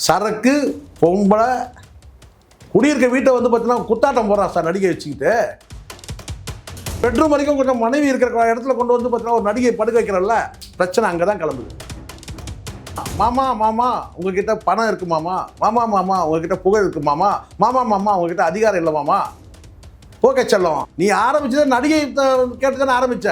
சரக்கு பொம்பளை குடியிருக்க வீட்டை வந்து பார்த்தீங்கன்னா குத்தாட்டம் போடுறான் சார் நடிகை வச்சுக்கிட்டு. பெட்ரூம் வரைக்கும் கொஞ்சம் மனைவி இருக்கிற இடத்துல கொண்டு வந்து பார்த்தீங்கன்னா ஒரு நடிகை படுக்க வைக்கிறல்ல, பிரச்சனை அங்கே தான் கிளம்புது. மாமா மாமா உங்ககிட்ட பணம் இருக்கு மாமா, மாமா மாமா உங்ககிட்ட புகழ் இருக்கு மாமா, மாமா மாமா உங்ககிட்ட அதிகாரம் இல்லை மாமா. ஓகே செல்லம், நீ ஆரம்பிச்சத நடிகை கேட்டு தானே ஆரம்பிச்ச.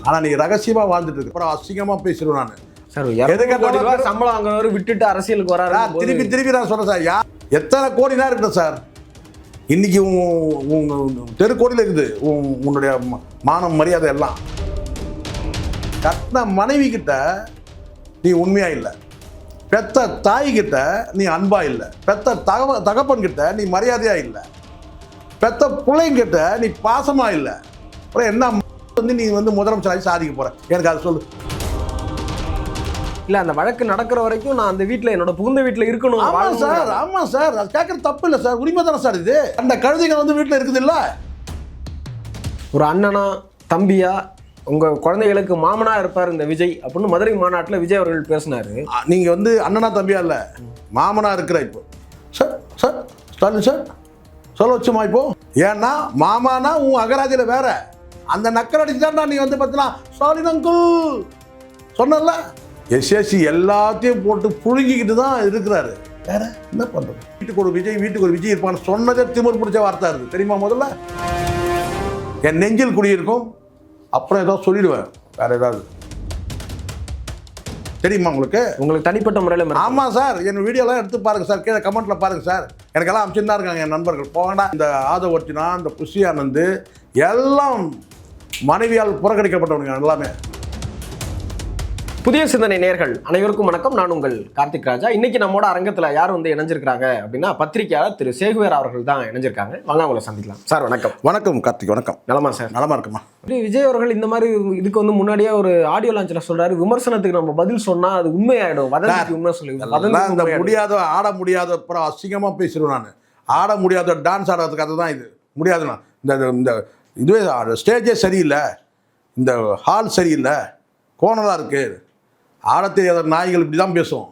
ஆனால் நீ ரகசியமாக வாழ்ந்துட்டு இருக்கு. அப்புறம் அசிங்கமாக பேசிடுவேன் நான். சார் சம்பளம் வாங்குறவரு விட்டுட்டு அரசியலுக்கு வராரு. திருப்பி திருப்பி நான் சொல்றேன் சார், எத்தனை கோடி தான் இருக்கட்டும் சார். இன்னைக்கு தெருக்கோடியில் இருக்குது உன்னுடைய மானம் மரியாதை எல்லாம். கட்டின மனைவி கிட்ட நீ உண்மையா இல்லை, பெத்த தாய் கிட்ட நீ அன்பா இல்லை, பெத்த தகப்பன் கிட்ட நீ மரியாதையா இல்லை, பெத்த பிள்ளைங்கிட்ட நீ பாசமா இல்லை. அப்புறம் என்ன வந்து நீ வந்து முதலமைச்சராக சாதிக்க போற? எனக்கு அதை சொல்லு. இல்ல, அந்த வழக்கு நடக்கிற வரைக்கும் நான் அந்த வீட்டில் என்னோட புகுந்த வீட்டில் இருக்கணும். ஆமாம் சார், ஆமாம் சார், அது கேட்கறது தப்பு இல்லை சார், உரிமை தானே சார் இது. அந்த கழுதைங்க வந்து வீட்டில் இருக்குது இல்லை. ஒரு அண்ணனா தம்பியா உங்க குழந்தைகளுக்கு மாமனா இருப்பார் இந்த விஜய் அப்படின்னு மதுரை மாநாட்டில் விஜய் அவர்கள் பேசினாரு. நீங்க வந்து அண்ணனா தம்பியா இல்லை, மாமனா இருக்கிற இப்போ சார். சார் ஸ்டாலின் சார் சொல்ல வச்சுமா இப்போ. ஏன்னா மாமானா உன் அகராதியில் வேற, அந்த நக்கல் அடிச்சு தான் நீ வந்து பார்த்தீங்கன்னா ஸ்டாலின் அங்குள் சொன்னல. எஸ்எஸ்சி எல்லாத்தையும் போட்டு புழுங்கிக்கிட்டு தான் இருக்கிறாரு. வேற என்ன பண்றது? வீட்டுக்கு ஒரு விஜய் இருப்பான்னு சொன்னதே திமிர் பிடிச்ச வார்த்தை இருக்கு தெரியுமா? முதல்ல என் நெஞ்சில் குடியிருக்கும், அப்புறம் ஏதோ சொல்லிடுவேன் வேற ஏதாவது. தெரியுமா உங்களுக்கு தனிப்பட்ட முறையில்? ஆமாம் சார், என் வீடியோலாம் எடுத்து பாருங்க சார், கீழே கமெண்ட்ல பாருங்க சார். எனக்கெல்லாம் அமைச்சுன்னு இருக்காங்க என் நண்பர்கள். போகண்டா இந்த ஆதவர்த்தினா, இந்த புஷி ஆனந்த் எல்லாம் மனைவியால் புறக்கணிக்கப்பட்டவனுங்க எல்லாமே. புதிய சிந்தனை நேயர்கள் அனைவருக்கும் வணக்கம். நான் உங்கள் கார்த்திக் ராஜா. இன்னைக்கு நம்மோட அரங்கத்தில் யார் வந்து இணைஞ்சிருக்காங்க அப்படின்னா, பத்திரிகையாளர் திரு சேகுவேர் அவர்கள் தான் இணைஞ்சிருக்காங்க. வாங்க அவங்களை சந்திக்கலாம். சார் வணக்கம். வணக்கம் கார்த்திக். வணக்கம். நலமா சார்? நலமா இருக்குமா. விஜய் அவர்கள் இந்த மாதிரி இதுக்கு வந்து முன்னாடியே ஒரு ஆடியோ லான்ச்ல சொல்றாரு, விமர்சனத்துக்கு நம்ம பதில் சொன்னா அது உண்மையாயிடும், வதந்திக்கு உண்மை சொல்லுங்க. முடியாத ஆட முடியாத அப்புறம் அசிங்கமா பேசிடுவேன் நான். ஆட முடியாத டான்ஸ் ஆடுறதுக்கு அதுதான் இது முடியாதுண்ணா. இந்த இதுவே ஸ்டேஜே சரியில்லை, இந்த ஹால் சரியில்லை, கோணலாக இருக்கு, ஆட தெரியாத நாய்கள் இப்படி தான் பேசும்.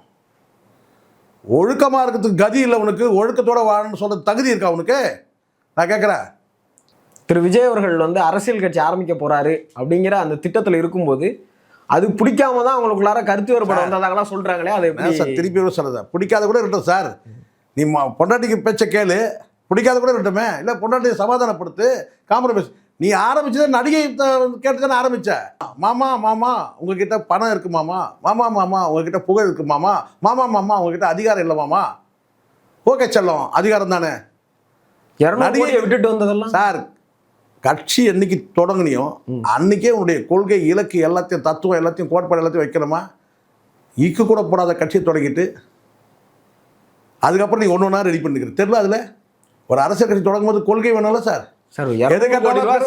ஒழுக்கமாக இருக்கிறதுக்கு கதி இல்லை உனக்கு, ஒழுக்கத்தோட வாழணும்னு சொல்ற தகுதி இருக்கா உனக்கு? நான் கேட்குறேன். திரு விஜய் அவர்கள் வந்து அரசியல் கட்சி ஆரம்பிக்க போறாரு அப்படிங்கிற அந்த திட்டத்தில் இருக்கும்போது அது பிடிக்காம தான் அவங்களுக்குள்ளார கருத்து வேறுபாடு வந்ததாங்கலாம் சொல்றாங்களே, அது சார் திருப்பி சொல்லுதா? பிடிக்காத கூட இருக்கட்டும் சார், நீ பொண்டாட்டிக்கு பேச்ச கேளு, பிடிக்காத கூட இருக்கட்டுமே. இல்லை பொண்டாட்டியை சமாதானப்படுத்து, காம்ப்ரமைஸ். நீ ஆரம்பிச்சதை நடிகை கேட்டு தானே ஆரம்பிச்ச. மாமா மாமா உங்ககிட்ட பணம் இருக்கு மாமா, மாமா மாமா உங்ககிட்ட புகழ் இருக்கு மாமா, மாமா மாமா உங்ககிட்ட அதிகாரம் இல்லை மாமா. ஓகே செல்லம், அதிகாரம் தானே. நடிகையை விட்டுட்டு வந்ததெல்லாம் சார், கட்சி என்னைக்கு தொடங்குனியோ அன்னைக்கே உன்னுடைய கொள்கை இலக்கு எல்லாத்தையும் தத்துவம் எல்லாத்தையும் கோட்பாடு எல்லாத்தையும் வைக்கணுமா? ஈக்கு கூட போடாத கட்சியை தொடங்கிட்டு அதுக்கப்புறம் நீ ஒன்று ஒன்றா ரெடி பண்ணிக்கிற தெரியல. அதில் ஒரு அரசியல் கட்சி தொடங்கும் போது கொள்கை வேணும்ல சார்.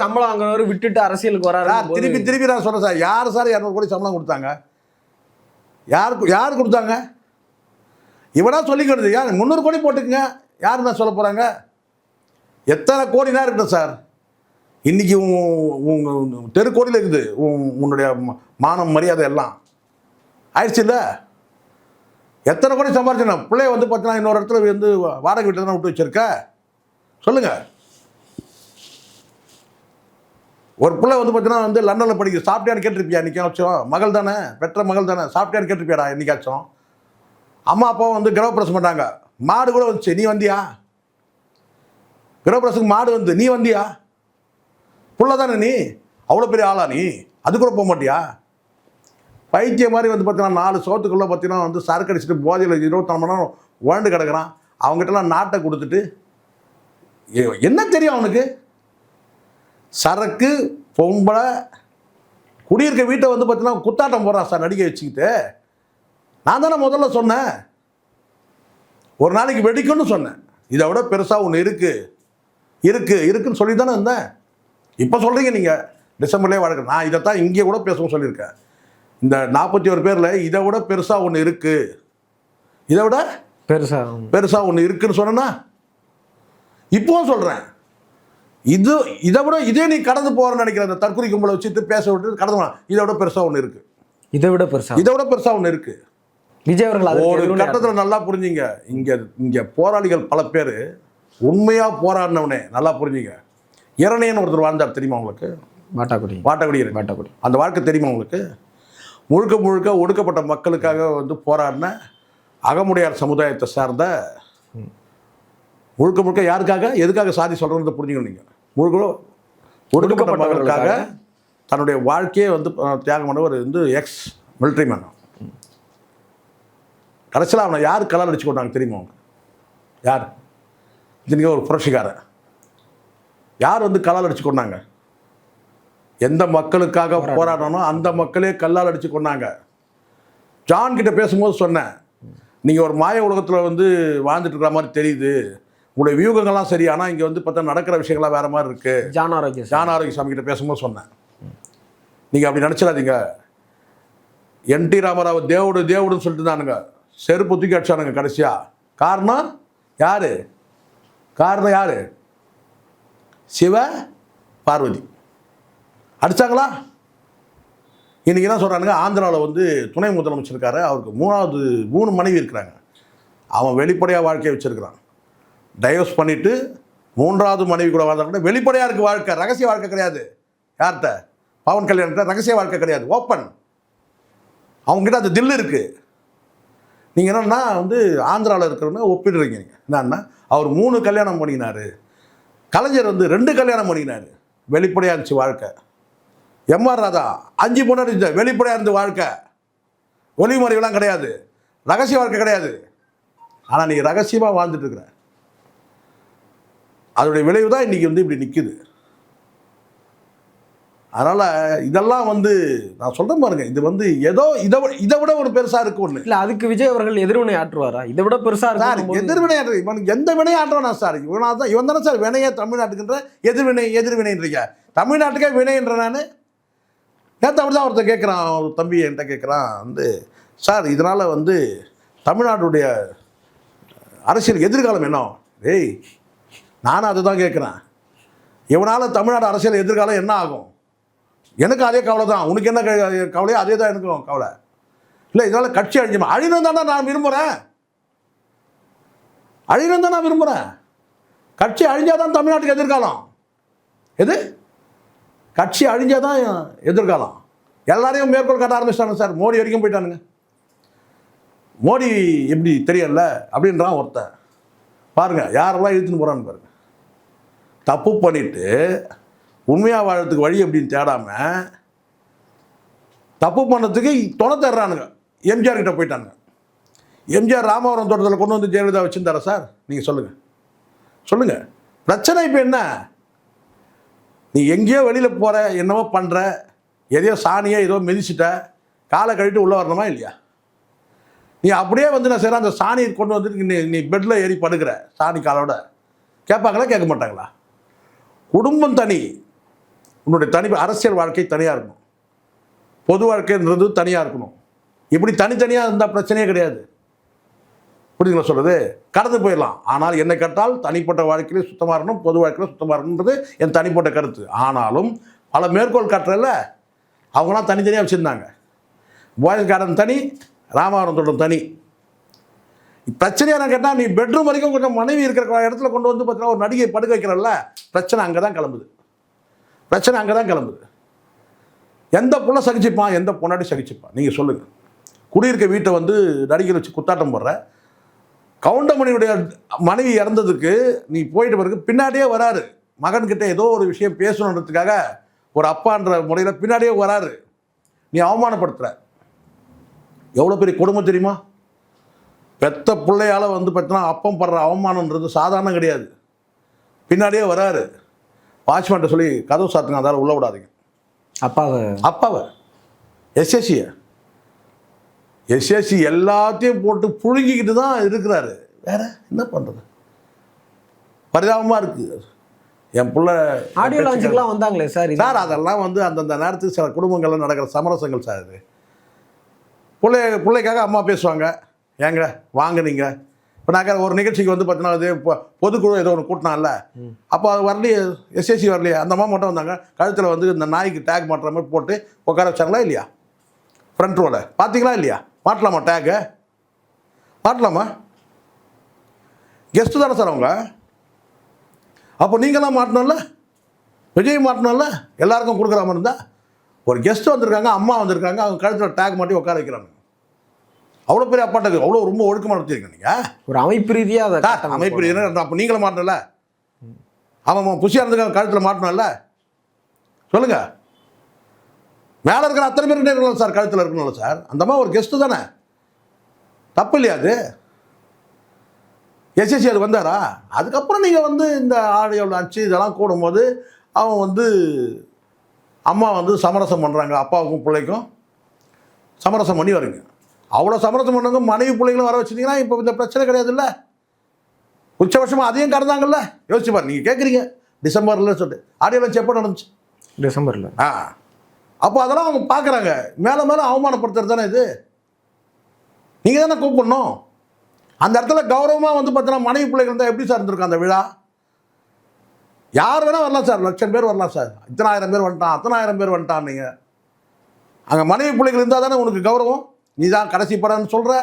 சம்பளம் வாங்குறவரு விட்டுட்டு அரசியலுக்கு வராரு. திருப்பி திருப்பி நான் சொல்றேன் சார், யார் சார் 200 கோடி சம்பளம் கொடுத்தாங்க? யாரு கொடுத்தாங்க? இவனா சொல்லிக்கிறது. யார் 300 கோடி போட்டுக்குங்க, யாரு தான் சொல்ல போறாங்க? எத்தனை கோடி தான் இருக்கட்டும் சார். இன்னைக்கு தெருக்கோடியில் இருக்குது உன்னுடைய மானம் மரியாதை எல்லாம் ஆயிடுச்சு இல்லை? எத்தனை கோடி சம்பாதிச்சேன் பிள்ளைய வந்து பார்த்தீங்கன்னா இன்னொரு இடத்துல வந்து வாடகை வீட்டில் தானே விட்டு வச்சிருக்க? சொல்லுங்க. ஒரு பிள்ளை வந்து பார்த்தீங்கன்னா வந்து லண்டனில் படிக்குது, சாப்பிட்டியான்னு கேட்டிருப்பியா? இன்னைக்காச்சும் மகள் தானே, பெற்ற மகள் தானே, சாப்பிட்டியான்னு கேட்டிருப்பியாடா என்னைக்காச்சும்? அம்மா அப்பாவும் வந்து கிரகப்பிரசம் பண்ணாங்க, மாடு கூட வந்துச்சு, நீ வந்தியா? கிரகப்பிரசத்துக்கு மாடு வந்து நீ வந்தியா? புள்ள தானே நீ, அவ்வளோ பெரிய ஆளா நீ? அது கூட போக மாட்டியா? பைத்திய மாதிரி வந்து பார்த்தீங்கன்னா 4 சோத்துக்குள்ளே பார்த்தீங்கன்னா வந்து சரக்கு அடிச்சுட்டு போதையில் 24 மணி நேரம் உழண்டு கிடக்குறான். அவங்ககிட்டலாம் நாட்டை கொடுத்துட்டு என்ன தெரியும் அவனுக்கு? சரக்கு பொம்பளை குடியிருக்க வீட்டை வந்து பார்த்தீங்கன்னா குத்தாட்டம் போடுறான் சார் நடிகை வச்சுக்கிட்டு. நான் தானே முதல்ல சொன்னேன், ஒரு நாளைக்கு வெடிக்கும்னு சொன்னேன். இதை விட பெருசாக ஒன்று இருக்குன்னு சொல்லி தானே இருந்தேன். இப்போ சொல்கிறீங்க நீங்கள் டிசம்பர்லேயே வழக்கு. நான் இதைத்தான் இங்கே கூட பேசவும் சொல்லியிருக்கேன். இந்த 41 பேரில் இதை விட பெருசாக ஒன்று இருக்குது, இதை விட பெருசாக ஒன்று இருக்குன்னு சொன்னேன்னா இப்போவும் சொல்கிறேன். இதை விட இதே நீ கடந்து போகிறன்னு நினைக்கிற அந்த தற்கொலை கும்பலை வச்சுட்டு பேச விட்டு கடந்து இதை விட பெருசாக ஒன்று இருக்குது, இதை விட பெருசாக ஒன்று இருக்குது. விஜய் அவர்கள் அதற்கு ஒரு எதிர்வினை கட்டத்தில் நல்லா புரிஞ்சுங்க. இங்க போராளிகள் பல பேர் உண்மையா போராடினவனே நல்லா புரிஞ்சுங்க. இரணையன் ஒருத்தர் வாழ்ந்தார் தெரியுமா உங்களுக்கு? வாட்டாக்குடி. அந்த வாழ்க்கை தெரியுமா உங்களுக்கு? முழுக்க முழுக்க ஒடுக்கப்பட்ட மக்களுக்காக வந்து போராடின அகமுடையார் சமுதாயத்தை சார்ந்த, முழுக்க முழுக்க யாருக்காக எதுக்காக சாதி சொல்கிறத புரிஞ்சுக்கணும். நீங்கள் முழுக்க ஒடுக்கப்பட்ட மக்களுக்காக தன்னுடைய வாழ்க்கையை வந்து தியாகம் பண்ணவர் வந்து எக்ஸ் மிலிட்ரி மேன். கடைசியில் அவனை யார் கலால் அடிச்சு கொண்டாங்க தெரியுமா அவங்க? யார்? இதுங்க ஒரு புரட்சிக்காரன். யார் வந்து கலால் அடிச்சு கொண்டாங்க? எந்த மக்களுக்காக போராடணும் அந்த மக்களே கல்லால் அடிச்சு கொண்டாங்க. ஜான் கிட்ட பேசும்போது சொன்னேன், நீங்கள் ஒரு மாய உலகத்தில் வந்து வாழ்ந்துட்டு இருக்கிற மாதிரி தெரியுது, உங்களுடைய வியூகங்கள்லாம் சரி, ஆனால் இங்கே வந்து பார்த்தா நடக்கிற விஷயங்கள்லாம் வேறு மாதிரி இருக்குது. ஜான் ஆரோக்கிய சாமி கிட்ட பேசும்போது சொன்னேன், நீங்கள் அப்படி நினச்சிடாதீங்க. என்டி ராமராவ் தேவுடுன்னு சொல்லிட்டு தானுங்க செருப்பு தூக்கி அடிச்சானுங்க கடைசியா. காரணம் யாரு? சிவ பார்வதி அடிச்சாங்களா? இன்னைக்கு என்ன சொல்கிறானுங்க, ஆந்திராவில் வந்து துணை முதலமைச்சர் இருக்காரு, அவருக்கு 3 மனைவி இருக்கிறாங்க. அவன் வெளிப்படையாக வாழ்க்கையை வச்சிருக்கிறான். டைவர்ஸ் பண்ணிவிட்டு 3வது மனைவி கூட வாழ்ந்தா கூட வெளிப்படையாக இருக்குது வாழ்க்கை, ரகசிய வாழ்க்கை கிடையாது. யார்கிட்ட? பவன் கல்யாணத்தில் ரகசிய வாழ்க்கை கிடையாது, ஓப்பன். அவங்ககிட்ட அந்த தில்லு இருக்குது. நீங்கள் என்னன்னா வந்து ஆந்திராவில் இருக்கிறவங்க ஒப்பிடுறீங்க. நீங்கள் என்னன்னா அவர் 3 கல்யாணம் பண்ணினார், கலைஞர் வந்து 2 கல்யாணம் பண்ணினார், வெளிப்படையாக இருந்துச்சு வாழ்க்கை. எம்ஆர் ராதா 5 பொண்ணு வெளிப்படையாக இருந்த வாழ்க்கை, ஒளிமுறைகள்லாம் கிடையாது, ரகசிய வாழ்க்கை கிடையாது. ஆனால் நீ ரகசியமாக வாழ்ந்துட்டு இருக்கிற, அதோடைய விளைவு தான் இன்றைக்கி வந்து இப்படி நிற்குது. அதனால் இதெல்லாம் வந்து நான் சொல்கிறேன் பாருங்க, இது வந்து ஏதோ இதை விட ஒரு பெருசாக இருக்கு ஒன்று. இல்லை, அதுக்கு விஜய் அவர்கள் எதிர்வினை ஆற்றுவாரா? இதை விட பெருசாக இருக்கு. எதிர்வினை ஆற்று இவனுக்கு எந்த வினையை ஆற்றுவானா சார்? இவன் தானே சார் வினையை தமிழ்நாட்டுக்குன்ற எதிர்வினைன்றீங்க. தமிழ்நாட்டுக்கே வினைன்ற நான் நேற்று அப்படி தான் ஒருத்தர் கேட்குறான், ஒரு தம்பி என்கிட்ட கேட்குறான் வந்து, சார் இதனால் வந்து தமிழ்நாட்டுடைய அரசியல் எதிர்காலம் என்ன? டேய், நானும் அதை தான் கேட்குறேன். இவனால் தமிழ்நாடு அரசியல் எதிர்காலம் என்ன ஆகும்? எனக்கு அதே கவலை தான். உனக்கு என்ன கவலையோ அதே தான் எனக்கும் கவலை. இல்லை, இதனால் கட்சி அழிஞ்சுமா? அழிணும் தானே நான் விரும்புகிறேன். கட்சி அழிஞ்சாதான் தமிழ்நாட்டுக்கு எதிர்காலம். எது? கட்சி அழிஞ்சாதான் எதிர்காலம். எல்லாரையும் மேற்கோள் காட்ட ஆரம்பிச்சிட்டாங்க சார். மோடி வரைக்கும் போயிட்டானுங்க. மோடி எப்படி தெரியல அப்படின்றான் ஒருத்தன். பாருங்கள் யாரெல்லாம் இழுத்துன்னு போகிறான்னு பாருங்கள். தப்பு பண்ணிவிட்டு உண்மையாக வாழறதுக்கு வழி எப்படின்னு தேடாமல் தப்பு பண்ணதுக்கு துணை தர்றானுங்க. எம்ஜிஆர் கிட்ட போயிட்டானுங்க. எம்ஜிஆர் ராமவரம் தோட்டத்தில் கொண்டு வந்து ஜெயலலிதா வச்சுருந்தாரா சார்? நீங்கள் சொல்லுங்கள். பிரச்சனை இப்போ என்ன? நீ எங்கேயோ வெளியில் போகிற, என்னவோ பண்ணுற, எதையோ சாணியோ ஏதோ மிதிச்சிட்ட, காலை கழிட்டு உள்ளே வரணுமா இல்லையா? நீ அப்படியே வந்து நான் சரி அந்த சாணியை கொண்டு வந்துட்டு நீ பெட்டில் ஏறி படுக்கிற சாணி காலோட, கேட்பாங்களா கேட்க மாட்டாங்களா? குடும்பம் தனி, உன்னுடைய தனி அரசியல் வாழ்க்கை தனியாக இருக்கணும், பொது வாழ்க்கைன்றது தனியாக இருக்கணும். இப்படி தனித்தனியாக இருந்தால் பிரச்சனையே கிடையாது. புரியுதுங்களா சொல்கிறது? கடந்து போயிடலாம். ஆனால் என்னை கேட்டால் தனிப்பட்ட வாழ்க்கையிலே சுத்தமாக இருக்கணும், பொது வாழ்க்கையில் சுத்தமாக இருக்கணுன்றது என் தனிப்பட்ட கருத்து. ஆனாலும் பல மேற்கோள் காட்டுறதில்ல, அவங்களாம் தனித்தனியாக வச்சுருந்தாங்க. பாய்ஸ் கார்டன் தனி, ராமவரம் தோட்டம் தனி. பிரச்சனையாக நான் கேட்டால், நீ பெட்ரூம் வரைக்கும் கொஞ்சம் மனைவி இருக்கிற இடத்துல கொண்டு வந்து பார்த்தீங்கன்னா ஒரு நடிகை படுக்க வைக்கிறல்ல, பிரச்சனை அங்கே தான் கிளம்புது. எந்த புள்ள சகிச்சுப்பான், எந்த பொண்ணாடி சகிச்சுப்பான்? நீங்கள் சொல்லுங்கள். குடியிருக்க வீட்டை வந்து நடிகர் வச்சு குத்தாட்டம் போடுற, கவுண்டமணியுடைய மனைவி இறந்ததுக்கு நீ போயிட்டு பிறகு பின்னாடியே வராரு, மகன்கிட்ட ஏதோ ஒரு விஷயம் பேசணுன்றதுக்காக ஒரு அப்பான்ற முறையில் பின்னாடியே வராரு. நீ அவமானப்படுத்துகிற. எவ்வளோ பெரிய குடும்பம் தெரியுமா? பெத்த பிள்ளையால் வந்து பார்த்தீங்கன்னா அப்பம் படுற அவமானன்றது சாதாரணம் கிடையாது. பின்னாடியே வராரு. வாட்ச்மேன்ட்ட சொல்லி கதவு சாத்துங்க, அதால் உள்ள விடாதீங்க. அப்பாவை எஸ்எஸ்சி எல்லாத்தையும் போட்டு புழுங்கிக்கிட்டு தான் இருக்கிறாரு. வேற என்ன பண்ணுறது? பரிதாபமாக இருக்குது. என் பிள்ளை ஆடியோ லான்ச்சுக்கெலாம் வந்தாங்களே சார். அதெல்லாம் வந்து அந்தந்த நேரத்துக்கு சில குடும்பங்களில் நடக்கிற சமரசங்கள் சார். இது பிள்ளைக்காக அம்மா பேசுவாங்க, ஏங்க வாங்க நீங்கள். இப்போ நான் ஒரு நிகழ்ச்சிக்கு வந்து பார்த்தீங்கன்னா அது இப்போ பொதுக்குழு ஏதோ ஒன்று கூட்டினான்ல, அப்போ அது வரலையே, எஸ்எஸ்சி வரலையே, அந்த அம்மா மட்டும் வந்தாங்க. கழுத்தில் வந்து இந்த நாய்க்கு டேக் மாட்டுற மாதிரி போட்டு உட்கார வச்சாங்களா இல்லையா? ஃப்ரண்ட் ரோவில் பார்த்தீங்களா இல்லையா? மாட்டலாமா டேக்கு? மாட்டலாமா? கெஸ்ட்டு தானே சார் அவங்க. அப்போ நீங்களாம் மாட்டணும்ல, விஜய் மாட்டணும்ல, எல்லாருக்கும் கொடுக்குற மாதிரி இருந்தால். ஒரு கெஸ்ட்டு வந்திருக்காங்க, அம்மா வந்திருக்காங்க, அவங்க கழுத்தில் டேக் மாட்டி உட்கார வைக்கிறாங்க. அவ்வளோ பெரிய அப்பாட்டுக்கு அவ்வளோ ரொம்ப ஒழுக்கமாக நடத்திருக்கீங்க நீங்கள். ஒரு அமைப்பு ரீதியாக அதை அமைப்பு ரீதியாக. அப்போ நீங்களும் மாட்டணும்ல, அவன் புஷியாக இருந்துக்க கழுத்தில் மாட்டணும்ல. சொல்லுங்கள். மேலே இருக்கிற அத்தனை பேர் இருக்கணும் சார், கழுத்தில் இருக்கணும்ல சார். அந்த மாதிரி ஒரு கெஸ்ட்டு தானே, தப்பு இல்லையா அது? எஸ்எஸ்சி அது வந்தாரா? அதுக்கப்புறம் நீங்கள் வந்து இந்த ஆடியோவில் அச்சு இதெல்லாம் கூடும்போது அவன் வந்து அம்மா வந்து சமரசம் பண்ணுறாங்க, அப்பாவுக்கும் பிள்ளைக்கும் சமரசம் பண்ணி வருங்க. அவ்வளோ சமரசம் பண்ணவங்க மனைவி பிள்ளைங்களும் வர வச்சுட்டிங்கன்னா இப்போ இந்த பிரச்சனை கிடையாது இல்லை. உச்சபட்சமாக அதையும் கடந்தாங்கல்ல. யோசிச்சு பாரு. நீங்கள் கேட்குறீங்க டிசம்பரில் சொல்லிட்டு, ஆடியோவில் எப்போ நடந்துச்சு? டிசம்பரில். அப்போ அதெல்லாம் அவங்க பார்க்குறாங்க. மேலே மேலே அவமானப்படுத்துறது தானே இது. நீங்கள் தானே கூப்பிடணும். அந்த இடத்துல கௌரவமாக வந்து பார்த்தீங்கன்னா மனைவி பிள்ளைகள் இருந்தால் எப்படி சார் இருந்திருக்கும் அந்த விழா? யார் வேணால் வரலாம் சார், லட்சம் பேர் வரலாம் சார், இத்தனை ஆயிரம் பேர் வந்துட்டான், அத்தனை ஆயிரம் பேர் வந்துட்டான். நீங்கள் அங்கே மனைவி பிள்ளைகள் இருந்தால் தானே உனக்கு கௌரவம். நீ தான் கடைசி படம்னு சொல்கிற.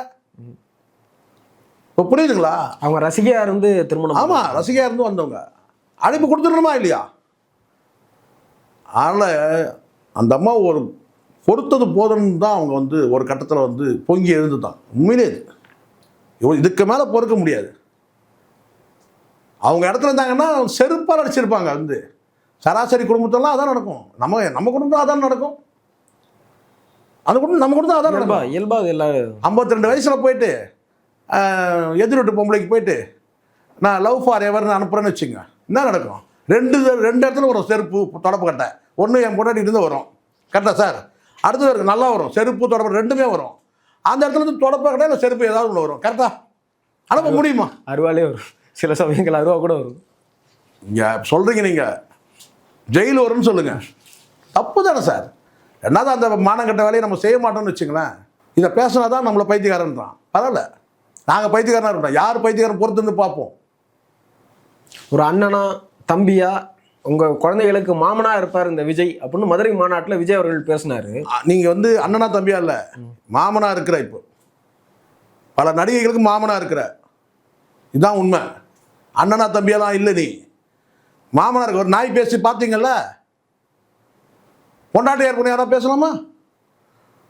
இப்போ புரியுதுங்களா? அவங்க ரசிகையாக இருந்து திருமணம். ஆமாம், ரசிகையாக இருந்து வந்தவங்க அழைப்பு கொடுத்துடணுமா இல்லையா? அதனால் அந்த அம்மா ஒரு பொறுத்தது போதுன்னு தான் அவங்க வந்து ஒரு கட்டத்தில் வந்து பொங்கி எழுந்து தான். உண்மையிலே இதுக்கு மேலே பொறுக்க முடியாது. அவங்க இடத்துல இருந்தாங்கன்னா செருப்பால் அடிச்சிருப்பாங்க. வந்து சராசரி குடும்பத்தெல்லாம் அதான் நடக்கும். நம்ம குடும்பம் அதான் நடக்கும். அந்த குடும்பம் நம்ம குடும்பம் அதான் நடக்கும். இயல்பாக எல்லாரும் 52 வயசில் போயிட்டு எதிர் வீட்டு பொம்பளைக்கு போயிட்டு நான் லவ் ஃபார் எவர்னு அனுப்புகிறேன்னு வச்சுங்க, என்ன நடக்கும்? ரெண்டு இடத்துல வரும் செருப்பு தொடப்பு கட்டை. ஒன்று என் பொண்டாட்டி இருந்து வரும் கரெக்டாக சார், அடுத்தது இருக்குது நல்லா வரும் செருப்பு தொடப்பு ரெண்டுமே வரும். அந்த இடத்துல இருந்து தொடப்ப கட்டை இல்லை செருப்பு ஏதாவது ஒன்று வரும். கரெக்டாக அனுப்ப முடியுமா? அருவாலே வரும், சில சமயங்கள் அருவா கூட வரும். இங்கே சொல்கிறீங்க நீங்கள் ஜெயில் வரும்னு சொல்லுங்கள், தப்பு தானே சார்? என்னதான் அந்த மானங்கட்ட வேலையை நம்ம செய்ய மாட்டோம்னு வச்சுங்களேன். இதை பேசினா தான் நம்மளை பைத்தியக்காரன்றான். பரவாயில்ல, நாங்கள் பைத்தியக்காரனாக இருக்கோம். யார் பைத்தியக்காரன் பொறுத்து இருந்து பார்ப்போம். ஒரு அண்ணனா தம்பியா உங்கள் குழந்தைகளுக்கு மாமனா இருப்பார் இந்த விஜய் அப்படின்னு மதுரை மாநாட்டில் விஜய் அவர்கள் பேசினார். நீங்கள் வந்து அண்ணனா தம்பியா இல்லை, மாமனா இருக்கிற. இப்போ பல நடிகைகளுக்கு மாமனா இருக்கிற, இதுதான் உண்மை. அண்ணனா தம்பியெல்லாம் இல்லை. நீ மாமனா இருக்க. ஒரு நாய் பேசி பார்த்தீங்கல்ல, பொண்டாட்டியார் பண்ணி யாராவது பேசலாமா?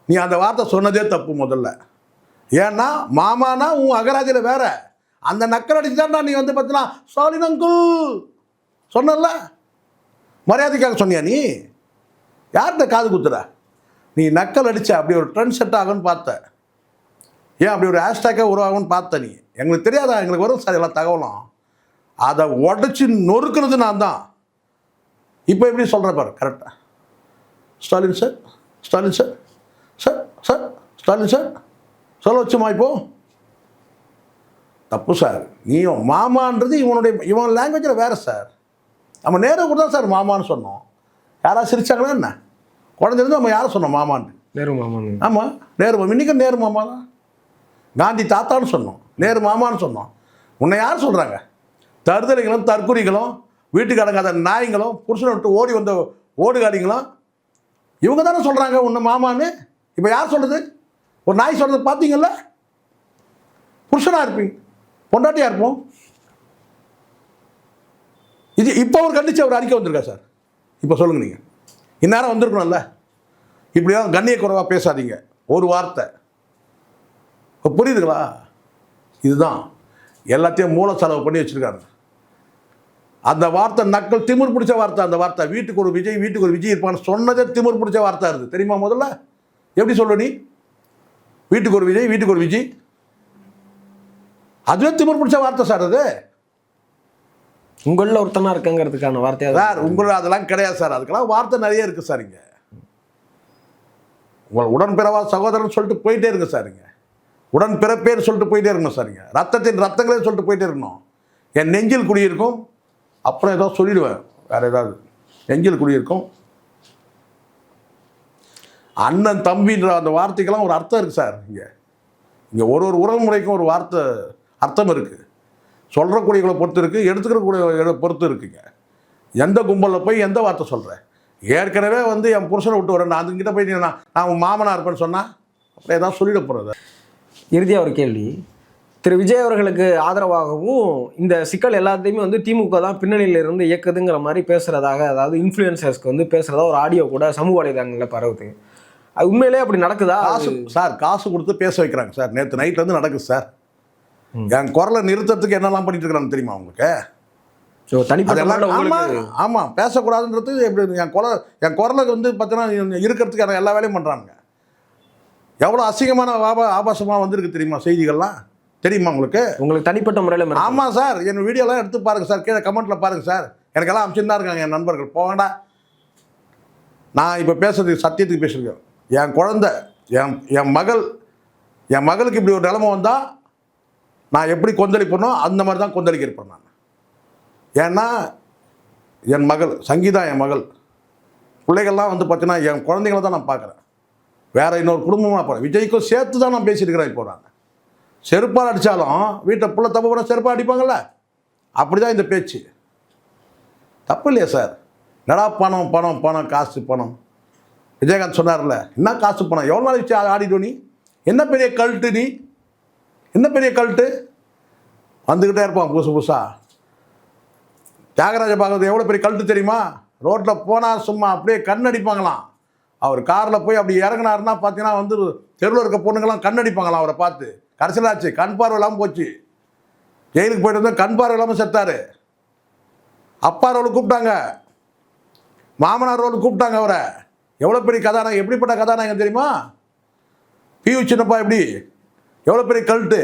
நீ அந்த வார்த்தை சொன்னதே தப்பு முதல்ல. ஏன்னா மாமானா உன் அகராஜில் வேற. அந்த நக்கல் அடிச்சு தான் நீ வந்து பார்த்தீங்கன்னா ஸ்டாலின் அங்குள் சொன்னல, மரியாதைக்காக சொன்னியா? நீ யார்கிட்ட காது குத்துற? நீ நக்கல் அடிச்ச அப்படி ஒரு ட்ரெண்ட் செட் ஆகும்னு பார்த்த. ஏன் அப்படி ஒரு ஹேஷ்டேக்காக உருவாகும்னு பார்த்த நீ. எங்களுக்கு தெரியாதா? எங்களுக்கு வரும் சார் எல்லா தகவலும். அதை உடச்சி நொறுக்கிறது நான் தான். இப்போ எப்படி சொல்கிற பாரு கரெக்டாக. Stalin sir, Stalin sir, sir sir Stalin sir சொல்ல வச்சுமா? இப்போ தப்பு சார். நீயும் மாமான்றது இவன் லாங்குவேஜில் வேறு சார். நம்ம நேரு கூட தான் சார் மாமான்னு சொன்னோம். யாராவது சிரிச்சாங்களா என்ன? குழந்தைலேருந்து நம்ம யாரை சொன்னோம் மாமான்னு? நேரு மாமான்னு. ஆமாம், நேரு மாமா. இன்றைக்கும் நேரு மாமா தான். காந்தி தாத்தான்னு சொன்னோம், நேரு மாமான்னு சொன்னோம். உன்னை யார் சொல்கிறாங்க? தருதலைகளும் தற்குறிகளும் வீட்டுக்கு அடங்காத நாய்களும் புருஷனை விட்டு ஓடி வந்த ஓடுகாடிங்களும் இவங்க தானே சொல்கிறாங்க உன்னை மாமான்னு. இப்போ யார் சொல்கிறது? ஒரு நாய் சொல்கிறது பார்த்தீங்கல்ல? புருஷனாக இருப்பீங்க, பொண்டாட்டியாக இருப்போம். இது இப்போ ஒரு கண்டிச்சு ஒரு அறிக்கை வந்திருக்கா சார்? இப்போ சொல்லுங்கள். நீங்கள் இந்நேரம் வந்திருக்கணும்ல. இப்படியா கண்ணிய குறைவாக பேசாதீங்க ஒரு வார்த்தை. இப்போ புரியுதுங்களா? இதுதான் எல்லாத்தையும் மூல செலவு பண்ணி வச்சுருக்காங்க. அந்த வார்த்தை நக்கல் திமிர் பிடிச்ச வார்த்தை. அந்த வார்த்தை வீட்டுக்கு ஒரு விஜய் இருப்பான்னு சொன்னதே திமிர் பிடிச்ச வார்த்தை இருக்குது தெரியுமா? முதல்ல எப்படி சொல்ல நீ? வீட்டுக்கு ஒரு விஜய் அதுவே திமிர் பிடிச்ச வார்த்தை சார். அது உங்களில் ஒருத்தனா இருக்குங்கிறதுக்கான வார்த்தையாக சார். உங்களில் அதெல்லாம் கிடையாது சார். அதுக்கெல்லாம் வார்த்தை நிறைய இருக்குது சார். இங்கே உங்கள் உடன்பிறவா சகோதரன் சொல்லிட்டு போயிட்டே இருங்க சார். இங்கே உடன் பிறப்பேன்னு சொல்லிட்டு போயிட்டே இருக்கணும் சார். இங்கே ரத்தத்தின் ரத்தங்களே சொல்லிட்டு போயிட்டே இருக்கணும். என் நெஞ்சில் குடியிருக்கும். அப்புறம் ஏதோ சொல்லிடுவேன், வேறு ஏதாவது. நெஞ்சில் குடியிருக்கும். அண்ணன் தம்பின்ற அந்த வார்த்தைக்கெல்லாம் ஒரு அர்த்தம் இருக்குது சார். இங்கே ஒரு உறவு முறைக்கும் ஒரு வார்த்தை அர்த்தம் இருக்குது. சொல்கிறக்கூடியவங்களை பொறுத்து இருக்குது, எடுத்துக்கிறக்கூடிய பொறுத்து இருக்குங்க. எந்த கும்பலில் போய் எந்த வார்த்தை சொல்கிறேன்? ஏற்கனவே வந்து என் புருஷனை விட்டு வரேன், நான் அதுக்கிட்ட போய் நான் மாமனாக இருப்பேன்னு சொன்னால் அப்புறம் ஏதாவது சொல்லிட போகிறது. இறுதியாக ஒரு கேள்வி. திரு விஜய் அவர்களுக்கு ஆதரவாகவும் இந்த சிக்கல் எல்லாத்தையுமே வந்து திமுக தான் பின்னணியில இருந்து இயக்குதுங்கிற மாதிரி பேசுறதாக, அதாவது இன்ஃப்ளூயன்சர்ஸ்க்கு வந்து பேசுறதா ஒரு ஆடியோ கூட சமூக வலைதளங்களில் பரவுது. அது உண்மையிலே அப்படி நடக்குதா? காசு சார், காசு கொடுத்து பேச வைக்கிறாங்க சார். நேற்று நைட்லேருந்து நடக்குது சார். என் குரலை நிறுத்தத்துக்கு என்னெல்லாம் பண்ணிட்டு இருக்கிறான்னு தெரியுமா உங்களுக்கு? ஸோ தனிப்பட்ட ஆமாம், பேசக்கூடாதுன்றது எப்படி என் குரலுக்கு வந்து பார்த்தீங்கன்னா இருக்கிறதுக்கு எல்லா வேலையும் பண்ணுறாங்க. எவ்வளோ அசிங்கமான ஆபாசமாக வந்திருக்கு தெரியுமா செய்திகள்லாம், தெரியுமா உங்களுக்கு தனிப்பட்ட முறையில்? ஆமாம் சார், என் வீடியோலாம் எடுத்து பாருங்கள் சார், கீழே கமெண்ட்டில் பாருங்கள் சார். எனக்கெல்லாம் அனுப்பிச்சுன்னு இருக்காங்க என் நண்பர்கள். போவேண்டா, நான் இப்போ பேசுறதுக்கு சத்தியத்துக்கு பேசுகிறேன். என் குழந்தை, என் மகளுக்கு இப்படி ஒரு நிலைமை வந்தால் நான் எப்படி கொந்தளிப்பேனோ அந்த மாதிரி தான் கொந்தளிக்க இருப்பேன் நான். ஏன்னா என் மகள் சங்கீதா, என் மகள் பிள்ளைகள்லாம் வந்து பார்த்தீங்கன்னா என் குழந்தைங்கள தான் நான் பார்க்குறேன். வேறு இன்னொரு குடும்பமாக பார்க்குறேன். விஜய்க்கும் சேர்த்து தான் நான் பேசியிருக்கிறேன். இப்போ நான் செருப்பால் அடித்தாலும் வீட்டை புள்ள தப்பு பண்ண செருப்பாக அடிப்பாங்கள்ல, அப்படி தான் இந்த பேச்சு. தப்பு இல்லையா சார்? என்னடா பணம் பணம் பணம், காசு பணம். விஜயகாந்த் சொன்னார்ல, என்ன காசு பணம், எவ்வளோ நாள் வச்சு ஆடிடும் நீ? என்ன பெரிய கல்ட்டு நீ? என்ன பெரிய கல்ட்டு? வந்துக்கிட்டே இருப்பான் புதுசாக. தியாகராஜ பாகவத் எவ்வளோ பெரிய கல்ட்டு தெரியுமா? ரோட்டில் போனால் சும்மா அப்படியே கண்ணடிப்பாங்களாம். அவர் காரில் போய் அப்படி இறங்கினாருன்னா பார்த்தீங்கன்னா வந்து தெருவில் இருக்க பொண்ணுங்கள்லாம் கண்ணடிப்பாங்களாம் அவரை பார்த்து. கடைசியில் ஆச்சு, கண் பார்வை இல்லாமல் போச்சு. ஜெயிலுக்கு போய்ட்டு வந்தால் கண் பார்வை இல்லாமல் செத்தார். அப்பா ரோலுக்கு கூப்பிட்டாங்க, மாமனார் ரோலுக்கு கூப்பிட்டாங்க அவரை. எவ்வளோ பெரிய கதாநாயகம், எப்படிப்பட்ட கதாநாயகம் தெரியுமா? பியூ சின்னப்பா எப்படி, எவ்வளோ பெரிய கல்ட்டு.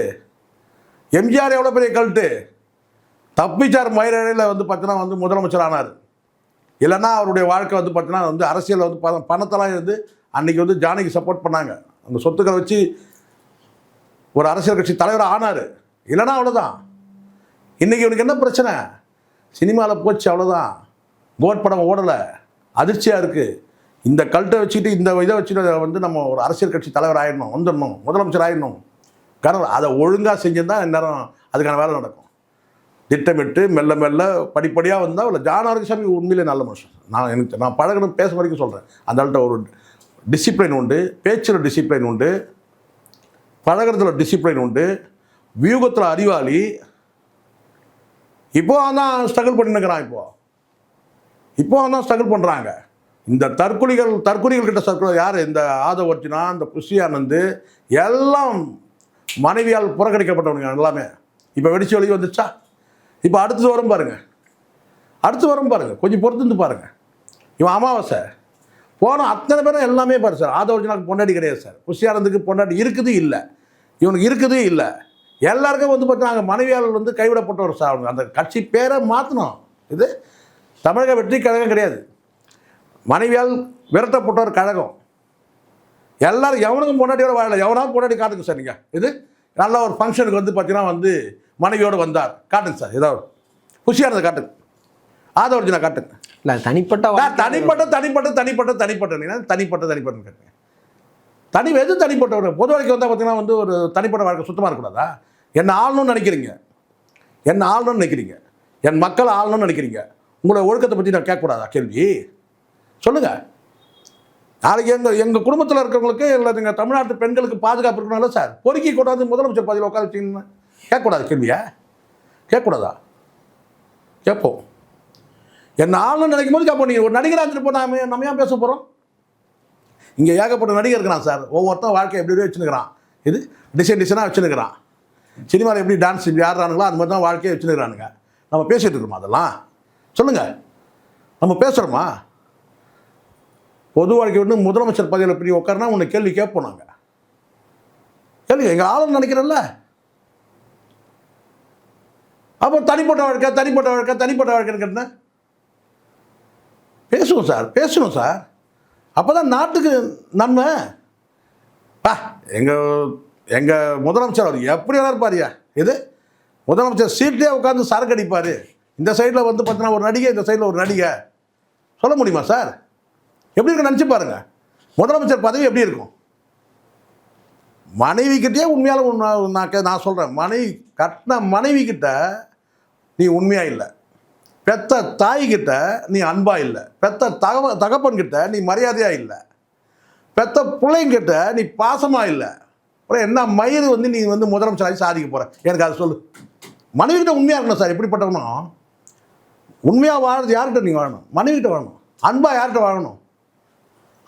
எம்ஜிஆர் எவ்வளோ பெரிய கல்ட்டு. தப்பிச்சார் மயிரிழையில் வந்து பார்த்தீங்கன்னா வந்து முதலமைச்சர் ஆனார். இல்லைன்னா அவருடைய வாழ்க்கை வந்து பார்த்தீங்கன்னா வந்து அரசியலில் வந்து பணத்தெல்லாம் இருந்து அன்றைக்கி வந்து ஜானகி சப்போர்ட் பண்ணாங்க. அந்த சொத்துக்களை வச்சு ஒரு அரசியல் கட்சி தலைவராக ஆனார். இல்லைன்னா அவ்வளோதான். இன்றைக்கி இவனுக்கு என்ன பிரச்சனை? சினிமாவில் போச்சு, அவ்வளோதான். கோட் படம் ஓடலை, அதிர்ச்சியாக இருக்குது. இந்த கல்ட்டை வச்சுட்டு இந்த இதை வச்சுட்டு வந்து நம்ம ஒரு அரசியல் கட்சி தலைவர் ஆகிடணும், வந்துடணும், முதலமைச்சர் ஆகிடணும். காரணம் அதை ஒழுங்காக செஞ்சுருந்தால் இந்நேரம் அதுக்கான வேலை நடக்கும். திட்டமிட்டு மெல்ல மெல்ல படிப்படியாக வந்தால் இல்லை. ஜான் ஆரோக்கியசாமி உண்மையிலே நல்ல மனுஷன். நான் பழகணும் பேச வரைக்கும் சொல்கிறேன். அந்த ஆள்கிட்ட ஒரு டிசிப்ளின் உண்டு, பேச்சில் டிசிப்ளின் உண்டு, பழகிறதுல டிசிப்ளின் உண்டு, வியூகத்தில் அறிவாளி. இப்போ தான் ஸ்ட்ரகிள் பண்ணிருக்கிறான். இப்போ தான் ஸ்ட்ரகிள் பண்ணுறாங்க. இந்த தற்கொலைகள் கிட்ட சர்க்குலர் யார்? இந்த ஆதவ் அர்ஜுனா, இந்த புஷி ஆனந்த் எல்லாம் மனைவியால் புறக்கணிக்கப்பட்டவனுங்க எல்லாமே. இப்போ வெடிச்சு வெளியே வந்துச்சா? இப்போ அடுத்தது வரும் பாருங்கள், கொஞ்சம் பொறுத்து பாருங்கள். இவன் அமாவாசை போனோம் அத்தனை பேரும் எல்லாமே பாரு சார். ஆதவ் அர்ஜுனாவுக்கு பொண்டாடி கிடையாது சார். புஷி ஆனந்துக்கு பொண்டாடி இருக்குது இல்லை, இவனுக்கு இருக்குது இல்லை. எல்லாருக்கும் வந்து பார்த்தீங்கன்னா மனைவியால் வந்து கைவிடப்பட்டவர் சார். அவங்க அந்த கட்சி பேரை மாற்றணும். இது தமிழக வெற்றி கழகம் கிடையாது, மனைவியால் விரட்டப்பட்டவர் கழகம். எல்லாரும் எவனுக்கும் பொண்டாட்டியோட வாழலை, எவனாவது பொண்டாட்டி காட்டுங்க சார். நீங்கள் இது நல்ல ஒரு ஃபங்க்ஷனுக்கு வந்து பார்த்தீங்கன்னா வந்து மனைவியோடு வந்தார், காட்டுங்க சார். ஏதாவது புஷியானதை காட்டுங்க, ஆதவ் அர்ஜுனா காட்டுங்க. இல்லை தனிப்பட்ட கேட்டுங்க. எது தனிப்பட்டவர்? பொது வாழ்க்கை வந்தால் பார்த்தீங்கன்னா வந்து ஒரு தனிப்பட்ட வாழ்க்கை சுத்தமாக இருக்கக்கூடாதா? என்ன ஆளணும்னு நினைக்கிறீங்க, என் மக்கள் ஆளணும்னு நினைக்கிறீங்க. உங்களை ஒழுக்கத்தை பற்றி நான் கேட்கக்கூடாதா கேள்வி? சொல்லுங்கள். நாளைக்கு எங்கள் குடும்பத்தில் இருக்கிறவங்களுக்கு இல்லை நீங்கள் தமிழ்நாட்டு பெண்களுக்கு பாதுகாப்பு இருக்கணும்ல சார். பொறுக்கி கூடாது முதலமைச்சர் பதவியில் உட்கார வச்சிங்கன்னா கேட்கக்கூடாது கேள்வியா? கேட்கக்கூடாதா? கேட்போம். என்ன ஆளுன்னு நினைக்கும் போது கேட்போம். நீங்கள் ஒரு நடிகராக இருந்துட்டு நம்ம ஏன் பேச போகிறோம்? இங்கே ஏகப்பட்ட நடிகர் இருக்கிறான் சார். ஒவ்வொருத்தன் வாழ்க்கை எப்படி வச்சுருக்கிறான். இது டிசைனாக வச்சுருக்கிறான். சினிமாவில் எப்படி டான்ஸ் இப்படி ஆடுறானுங்களோ அது மாதிரி தான் வாழ்க்கையை வச்சுருக்கிறானுங்க. நம்ம பேசிகிட்டு இருக்கோமா? அதெல்லாம் சொல்லுங்கள். நம்ம பேசுகிறோமா? பொது வாழ்க்கை வந்து முதலமைச்சர் பதவியில் பெரிய உட்காருனா உன்னை கேள்வி கேட்போம். நாங்கள் கேள்வி எங்கள் ஆளுன்னு நினைக்கிறோம்ல. அப்போ தனிப்பட்ட வாழ்க்கைன்னு கேட்டேன். பேசணும் சார். அப்போ தான் நாட்டுக்கு நன்மை. எங்கள் முதலமைச்சர் அவர் எப்படி வேணா இருப்பாரியா? இது முதலமைச்சர் சீட்லேயே உட்காந்து சரக்கு அடிப்பார். இந்த சைடில் வந்து பார்த்தீங்கன்னா ஒரு நடிகை, இந்த சைடில் ஒரு நடிகை. சொல்ல முடியுமா சார்? எப்படி இருக்கு நினச்சி பாருங்க. முதலமைச்சர் பதவி எப்படி இருக்கும்? மனைவிக்கிட்டே உண்மையால நான் சொல்கிறேன், கட்டின மனைவிக்கிட்ட நீ உண்மையாக இல்லை, பெத்த தாய்கிட்ட நீ அன்பாக இல்லை, பெத்த தகப்பன்கிட்ட நீ மரியாதையாக இல்லை, பெத்த பிள்ளைங்கிட்ட நீ பாசமாக இல்லை. அப்புறம் என்ன மயிறு வந்து நீ வந்து முதலமைச்சராகி சாதிக்க போகிற, எனக்கு அதை சொல்லு. மனைவிக்கிட்ட உண்மையாக இருக்கணும் சார். எப்படிப்பட்டவனும் உண்மையாக வாழ்றது யார்கிட்ட நீங்கள் வாழணும்? மனைவிக்கிட்ட வாழணும். அன்பாக யார்கிட்ட வாழணும்?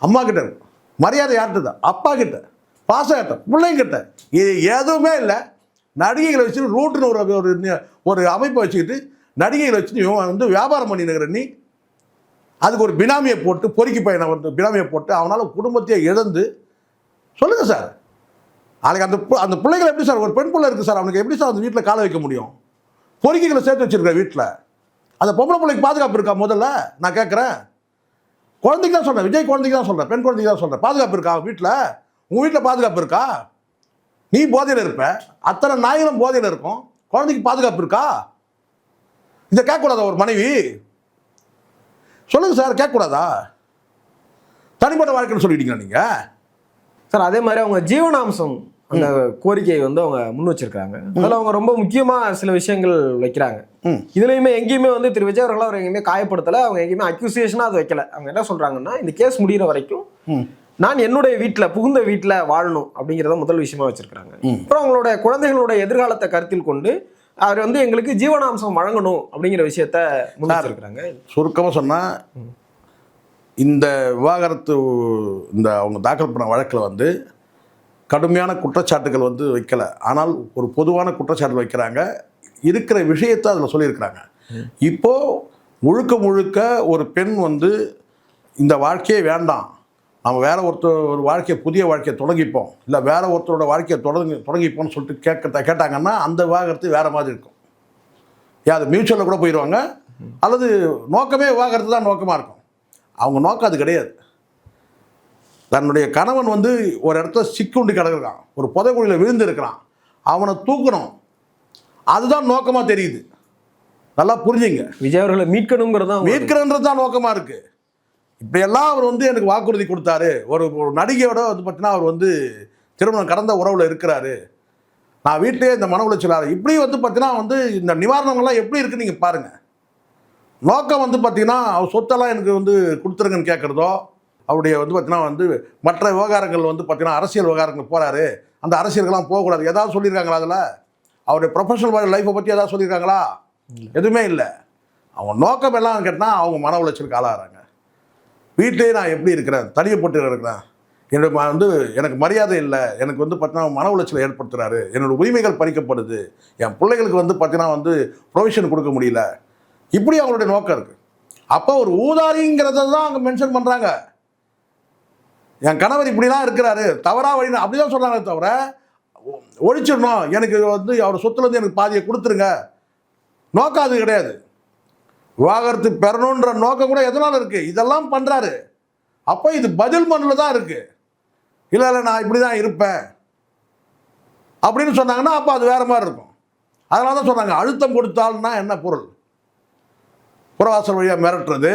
அம்மா கிட்ட இருக்கும். மரியாதை யார்கிட்ட தான்? அப்பா கிட்ட. பாசம் யார்கிட்ட? பிள்ளைங்கிட்ட. இது எதுவுமே இல்லை. நடிகைகளை வச்சுட்டு ரூட்டுன்னு ஒரு அமைப்பை வச்சுக்கிட்டு நடிகைகளை வச்சுட்டு இவன் வந்து வியாபாரம் பண்ணினுங்கிற நீ, அதுக்கு ஒரு பினாமியை போட்டு, பொறுக்கி பையனை வந்து பினாமியை போட்டு அவனால் குடும்பத்தையே இழந்து, சொல்லுங்கள் சார், நாளைக்கு அந்த பிள்ளைகளை எப்படி சார், ஒரு பெண் பிள்ளை இருக்குது சார், அவனுக்கு எப்படி சார் அந்த வீட்டில் காலை வைக்க முடியும்? பொறுக்கிகளை சேர்த்து வச்சுருக்க வீட்டில் அந்த பொம்பளை பிள்ளைக்கு பாதுகாப்பு இருக்கா? முதல்ல நான் கேட்குறேன். குழந்தைக்கு தான் சொல்கிறேன், விஜய் குழந்தைக்கு தான் சொல்கிறேன், பெண் குழந்தைக்கு தான் சொல்கிறேன். பாதுகாப்பு இருக்கா வீட்டில்? உங்கள் வீட்டில் பாதுகாப்பு இருக்கா? நீ போதையில் இருப்ப, அத்தனை நாய்களும் போதையில் இருக்கும், குழந்தைக்கு பாதுகாப்பு இருக்கா? இதை கேட்கக்கூடாதா ஒரு மனைவி? சொல்லுங்கள் சார், கேட்கக்கூடாதா? தனிப்பட்ட வாழ்க்கைன்னு சொல்லிட்டீங்களா நீங்கள்? சார் அதே மாதிரி அவங்க ஜீவனாம்சம் அந்த கோரிக்கையை வந்து அவங்க முன் வச்சிருக்காங்க. அதில் அவங்க ரொம்ப முக்கியமாக சில விஷயங்கள் வைக்கிறாங்க. இதுலையுமே எங்கேயுமே வந்து திரு விஜய் அவர்கள் அவர் எங்கேயுமே காயப்படுத்தலை, அவங்க எங்கேயுமே அக்யூசியேஷனாக அதை வைக்கல. அவங்க என்ன சொல்கிறாங்கன்னா, இந்த கேஸ் முடிகிற வரைக்கும் நான் என்னுடைய வீட்டில், புகுந்த வீட்டில் வாழணும் அப்படிங்கிறத முதல் விஷயமா வச்சிருக்காங்க. அப்புறம் அவங்களோட குழந்தைகளோட எதிர்காலத்தை கருத்தில் கொண்டு அவர் வந்து எங்களுக்கு ஜீவனாம்சம் வழங்கணும் அப்படிங்கிற விஷயத்த முன்னாடிருக்கிறாங்க. சுருக்கமாக சொன்னால், இந்த விவாகரத்து இந்த அவங்க தாக்கல் பண்ண வழக்கில் வந்து கடுமையான குற்றச்சாட்டுகள் வந்து வைக்கலை. ஆனால் ஒரு பொதுவான குற்றச்சாட்டு வைக்கிறாங்க. இருக்கிற விஷயத்தை அதில் சொல்லியிருக்கிறாங்க. இப்போது முழுக்க முழுக்க ஒரு பெண் வந்து இந்த வாழ்க்கையே வேண்டாம், நம்ம வேற ஒரு வாழ்க்கையை, புதிய வாழ்க்கையை தொடங்கிப்போம், இல்லை வேற ஒருத்தரோட வாழ்க்கையை தொடங்கிப்போம்னு சொல்லிட்டு கேட்டாங்கன்னா அந்த விவாகரத்து வேறு மாதிரி இருக்கும். அது மியூச்சுவலில் கூட போயிடுவாங்க, அல்லது நோக்கமே விவாகரத்து தான் நோக்கமாக இருக்கும். அவங்க நோக்கம் அது கிடையாது. தன்னுடைய கணவன் வந்து ஒரு இடத்துல சிக்குண்டு கிடக்குறான், ஒரு புதைக்குழியில் விழுந்து இருக்கிறான், அவனை தூக்கணும், அதுதான் நோக்கமாக தெரியுது. நல்லா புரிஞ்சுங்க. விஜய் அவர்களை மீட்கணுன்றது தான் நோக்கமாக இருக்குது. இப்படியெல்லாம் அவர் வந்து எனக்கு வாக்குறுதி கொடுத்தாரு. ஒரு நடிகையோட வந்து பார்த்தீங்கன்னா அவர் வந்து திருமணம் கடந்த உறவில் இருக்கிறாரு, நான் வீட்டிலேயே இந்த மன உளைச்சலாரு, இப்படி வந்து பார்த்தீங்கன்னா வந்து இந்த நிவாரணங்கள்லாம் எப்படி இருக்குன்னு நீங்கள் பாருங்கள். நோக்கம் வந்து பார்த்தீங்கன்னா அவர் சொத்தெல்லாம் எனக்கு வந்து கொடுத்துருங்கன்னு கேட்குறதோ, அவருடைய வந்து பார்த்தீங்கன்னா வந்து மற்ற விவகாரங்கள் வந்து பார்த்தீங்கன்னா அரசியல் விவகாரங்கள் போகிறாரு, அந்த அரசியலுக்கெல்லாம் போகக்கூடாது ஏதாவது சொல்லியிருக்காங்களா? அதில் அவருடைய ப்ரொஃபஷனல் லைஃப்பை பற்றி ஏதாவது சொல்லியிருக்காங்களா? எதுவுமே இல்லை. அவங்க நோக்கம் எல்லாம் கேட்டால் அவங்க மன உளைச்சலுக்கு ஆளாகிறாங்க. வீட்டிலே நான் எப்படி இருக்கிறேன், தனியப்பட்டு இருக்கிறேன், என்னோட வந்து எனக்கு மரியாதை இல்லை, எனக்கு வந்து பார்த்தீங்கன்னா மன உளைச்சலை ஏற்படுத்துகிறாரு, என்னோடய உரிமைகள் பறிக்கப்படுது, என் பிள்ளைகளுக்கு வந்து பார்த்தீங்கன்னா வந்து ப்ரொவிஷன் கொடுக்க முடியல, இப்படி அவங்களுடைய நோக்கம் இருக்குது. அப்போ ஒரு ஊதாரிங்கிறத தான் அங்கே மென்ஷன் பண்ணுறாங்க. என் கணவர் இப்படிலாம் இருக்கிறாரு, தவறாக வழி அப்படி தான் சொல்கிறாங்களே தவிர ஒழிச்சிடணும், எனக்கு வந்து அவர் சொத்துலேருந்து எனக்கு பாதியை கொடுத்துருங்க, நோக்கம் அது கிடையாது. விவாகரத்து பெறணுன்ற நோக்கம் கூட எதனால இருக்குது? இதெல்லாம் பண்ணுறாரு. அப்போ இது பதில் மண்ணில் தான் இருக்குது. இல்லை இல்லை நான் இப்படி தான் இருப்பேன் அப்படின்னு சொன்னாங்கன்னா அப்போ அது வேறு மாதிரி இருக்கும். அதனால தான் சொன்னாங்க அழுத்தம் கொடுத்தால்னா என்ன பொருள்? புறவாசல் வழியாக மிரட்டுறது,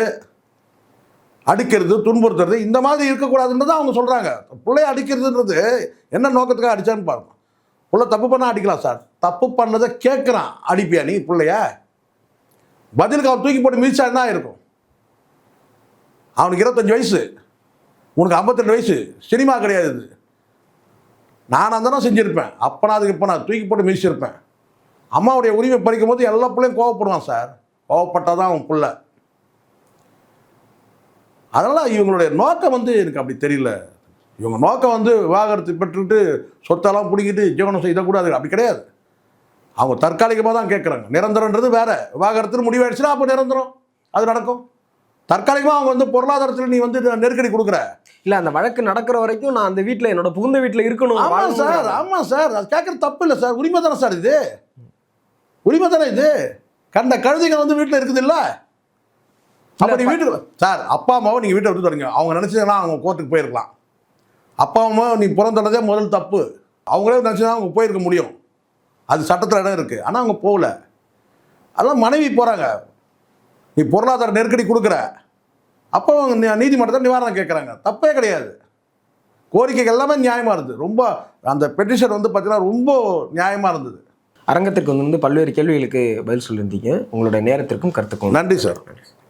அடிக்கிறது, துன்புறுத்துறது, இந்த மாதிரி இருக்கக்கூடாதுன்றது அவங்க சொல்கிறாங்க. பிள்ளைய அடிக்கிறதுன்றது என்ன நோக்கத்துக்காக அடித்தான்னு பாருங்க. பிள்ளை தப்பு பண்ணால் அடிக்கலாம் சார், தப்பு பண்ணதை கேட்குறான், அடிப்பியா நீ பிள்ளைய? பதிலுக்கு அவன் தூக்கி போட்டு மிதிச்சா என்ன இருக்கும்? அவனுக்கு 25 வயசு, உனக்கு 52 வயசு, சினிமா கிடையாது இது. நான் அந்த செஞ்சுருப்பேன், அப்போ அதுக்கு இப்போ நான் தூக்கி போட்டு மிதிச்சிருப்பேன். அம்மாவுடைய உரிமை பறிக்கும் போது எல்லா பிள்ளையும் கோவப்படுவான் சார், கோவப்பட்டால் தான் அவன் பிள்ளை. அதனால் இவங்களுடைய நோக்கம் வந்து எனக்கு அப்படி தெரியல. இவங்க நோக்கம் வந்து விவாகரத்து பெற்றுட்டு சொத்தெல்லாம் பிடிக்கிட்டு ஜீவனம் செய்யக்கூடாது, அப்படி கிடையாது. அவங்க தற்காலிகமாக தான் கேட்குறாங்க. நிரந்தரன்றது வேறு. விவாகரத்துன்னு முடிவாயிடுச்சுன்னா அப்போ நிரந்தரம் அது நடக்கும். தற்காலிகமாக அவங்க வந்து பொருளாதாரத்தில் நீ வந்து நெருக்கடி கொடுக்குற. இல்லை, அந்த வழக்கு நடக்கிற வரைக்கும் நான் அந்த வீட்டில், என்னோட புகுந்த வீட்டில் இருக்கணும். ஆமாம் சார், ஆமாம் சார், அது கேட்குறது தப்பு இல்லை சார், உரிமை தானே சார் இது, உரிமை தானே இது. கண்ட கழுதைங்க வந்து வீட்டில் இருக்குது இல்லை? அப்போ நீ வீட்டுக்கு சார், அப்பா அம்மாவை நீங்கள் வீட்டை விட்டு தொடங்க. அவங்க நினச்சதுன்னா அவங்க கோர்ட்டுக்கு போயிருக்கலாம். அப்பா அம்மா நீ புறந்தள்ளதே முதல் தப்பு. அவங்களே நினச்சா அவங்க போயிருக்க முடியும், அது சட்டத்தில் இடம் இருக்குது. ஆனால் அவங்க போகல. அதெல்லாம் மனைவி போகிறாங்க, நீ பொருளாதார நெருக்கடி கொடுக்குற, அப்போ அவங்க நீதிமன்றத்தில் நிவாரணம் கேட்குறாங்க, தப்பே கிடையாது. கோரிக்கைகள் எல்லாமே நியாயமாக இருந்தது. ரொம்ப அந்த பெட்டிஷன் வந்து பார்த்தீங்கன்னா ரொம்ப நியாயமாக இருந்தது. அரங்கத்திற்கு வந்து பல்வேறு கேள்விகளுக்கு பதில் சொல்லியிருந்தீங்க. உங்களுடைய நேரத்திற்கும் கருத்துக்கும் நன்றி சார்.